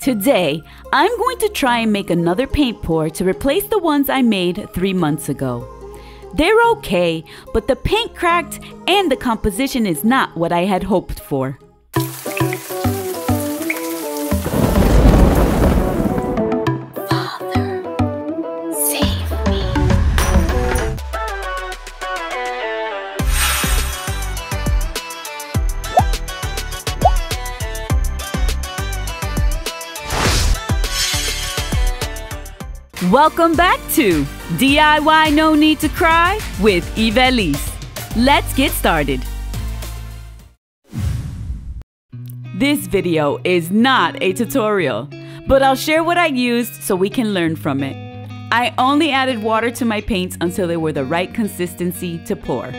Today, I'm going to try and make another paint pour to replace the ones I made 3 months ago. They're okay, but the paint cracked and the composition is not what I had hoped for. Welcome back to DIY No Need to Cry with Ivelisse. Let's get started. This video is not a tutorial, but I'll share what I used so we can learn from it. I only added water to my paints until they were the right consistency to pour.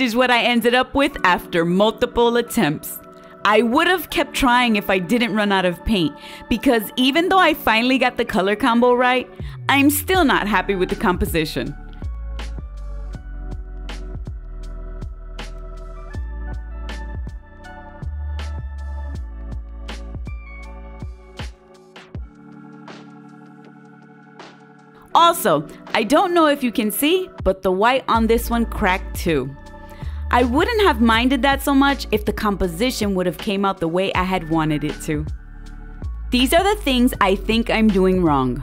This is what I ended up with after multiple attempts. I would have kept trying if I didn't run out of paint, because even though I finally got the color combo right, I'm still not happy with the composition. Also, I don't know if you can see, but the white on this one cracked too. I wouldn't have minded that so much if the composition would have came out the way I had wanted it to. These are the things I think I'm doing wrong.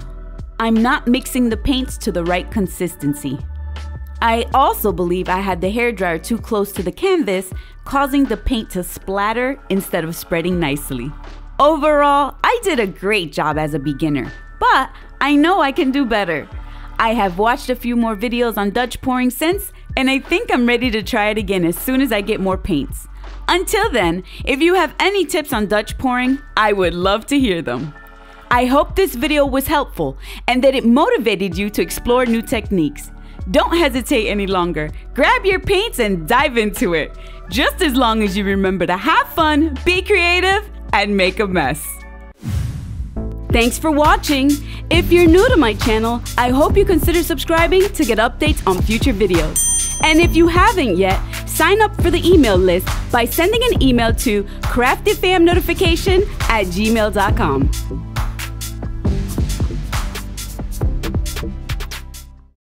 I'm not mixing the paints to the right consistency. I also believe I had the hairdryer too close to the canvas, causing the paint to splatter instead of spreading nicely. Overall, I did a great job as a beginner, but I know I can do better. I have watched a few more videos on Dutch pouring since, and I think I'm ready to try it again as soon as I get more paints. Until then, if you have any tips on Dutch pouring, I would love to hear them. I hope this video was helpful and that it motivated you to explore new techniques. Don't hesitate any longer. Grab your paints and dive into it. Just as long as you remember to have fun, be creative, and make a mess. Thanks for watching. If you're new to my channel, I hope you consider subscribing to get updates on future videos. And if you haven't yet, sign up for the email list by sending an email to craftedfamnotification@gmail.com.